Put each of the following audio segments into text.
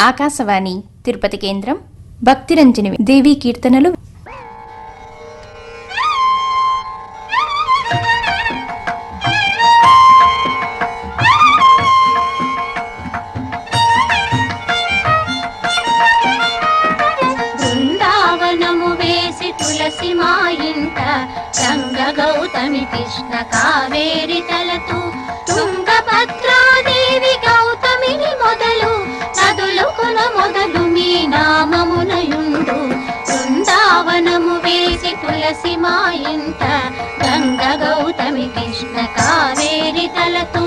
ఆకాశవాణి తిరుపతి కేంద్రం భక్తిరంజని దేవీ కీర్తనలు. బృందావనము వేసి తులసి మా ఇంట రంగ గౌతమి కృష్ణ కావేరి తలతూ తుంగభద్రాదేవి గౌతమిని మొదలు నదులు కొన మొదలు మీ నామమునయుండు. బృందావనము వేసి తులసి మా ఇంట రంగ గౌతమి కృష్ణ కావేరి తలతూ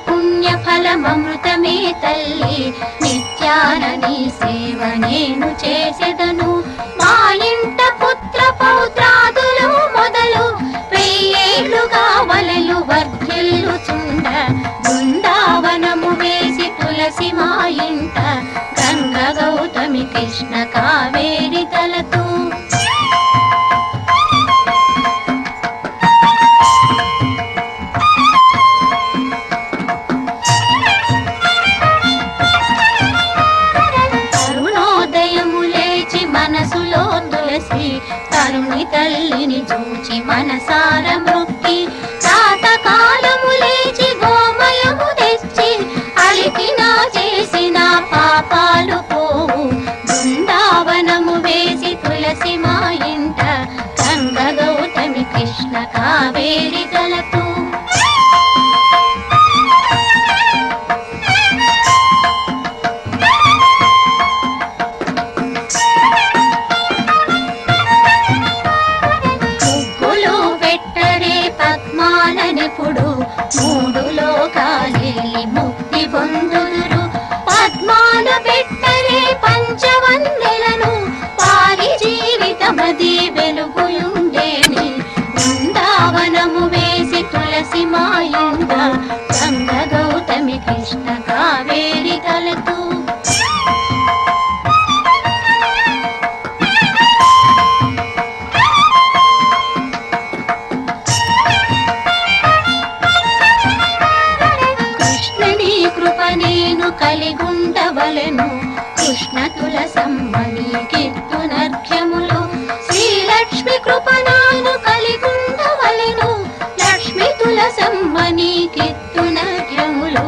పుణ్యఫలమృతమే తల్లి నిత్యాన నీ సేవ నేను చేసెదను. మా ఇంట పుత్ర పౌత్రాదులు మొదలు వెయ్యేళ్లుగా వలలు వర్ధిల్లుచుండ. బృందావనము వేసి తులసి మా ఇంట గంగ గౌతమి కృష్ణ కావేరి తలతూ మనసులో తులసి తరుణి తల్లిని చూచి మనసార మృక్కి తాతకాలము లేచి గోమయము తెచ్చి అలికినా చేసిన పాపాలు పోవు. బృందావనము వేసి తులసి మా ఇంట గంగ గౌతమి కృష్ణ కావేరి తలతూ పద్మాలనెప్పుడు మూడు లోకాలేలి ముక్తి పొందుదురు. పద్మాల పెట్టరే పంచవన్నెలను వారి జీవితమది వెలుగుయుండేని. బృందావనము వేసి తులసి మా ఇంట గంగ గౌతమి కృష్ణ కావేరి తలతూ నేను కలిగుండవలెను. కృష్ణ తులసమ్మని కీర్తునర్ఘ్యములు శ్రీలక్ష్మి కృప నాను కలిగుండవలెను. లక్ష్మి తులసమ్మని కీర్తునర్ఘ్యములు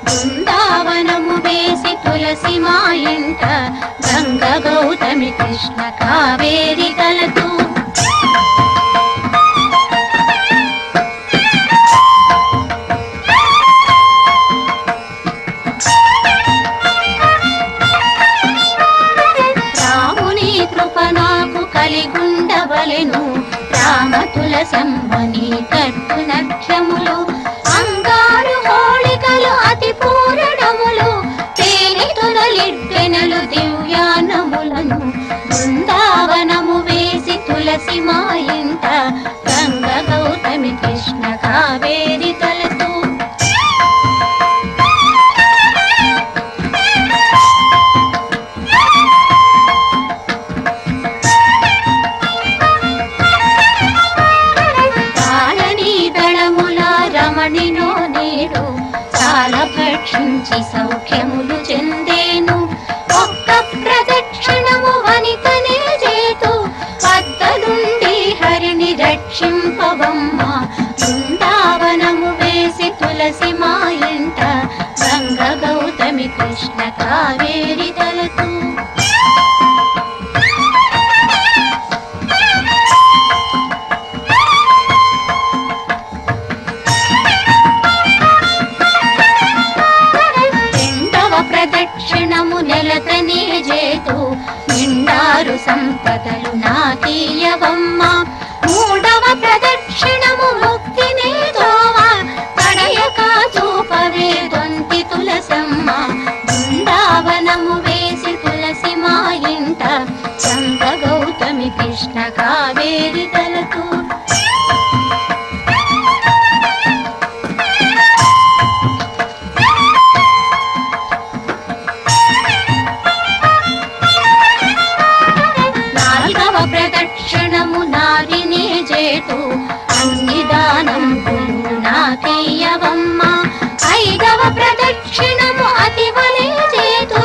బృందావనము వేసి తులసి మా ఇంట గంగ గౌతమి కృష్ణ కావేరి తలతూ కలిగుండవలెను. రామ తులసమ్మని కట్టునక్షములు అంగారు హోళికలు అతి పూరణములు తేనె తురలిడ్డెనలు దివ్యానములను. బృందావనము వేసి తులసి మా ఇంట గంగ గౌతమి కృష్ణ కావేరి తలతూ రమణినో నేడు చాలా భక్షించి సౌఖ్యములు చెందేను. ఒక్క ప్రదక్షిణము వనితనే చేతు వద్ద నుండి హరిని రక్షింపవమ్మ. బృందావనము వేసి తులసి మా ఇంట గంగ గౌతమి కృష్ణ కావేరి తలతూ ప్రదక్షిణము నెలతనే చేతు నిండారు సంపదలు నాకీయవమ్మ. మూడవ ప్రదక్షిణము ముక్తినే దోవా తడయక చూపవే దొంతి తులసమ్మ. బృందావనము వేసి తులసి మా ఇంట గంగ గౌతమి కృష్ణ కావేరి తలతూ ప్రదక్షిణము అతివలే చేతు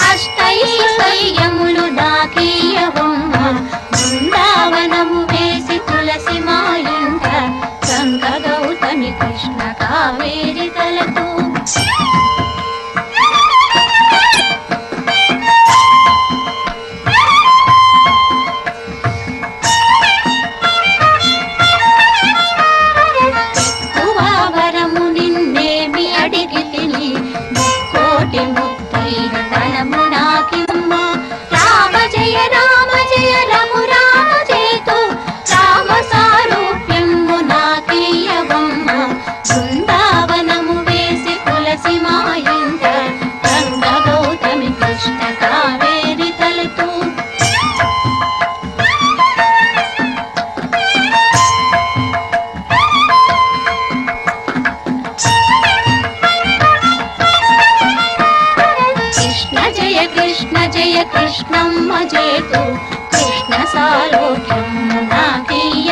అష్టైశ్వర్యములు నాకీయవమ్మ బృందావనము వేసి తులసి మాయింట గంగ గౌతమి కృష్ణ కావేరి తలతూ కృష్ణమ్మ జేతు కృష్ణ సాలోక్యం నాకీయ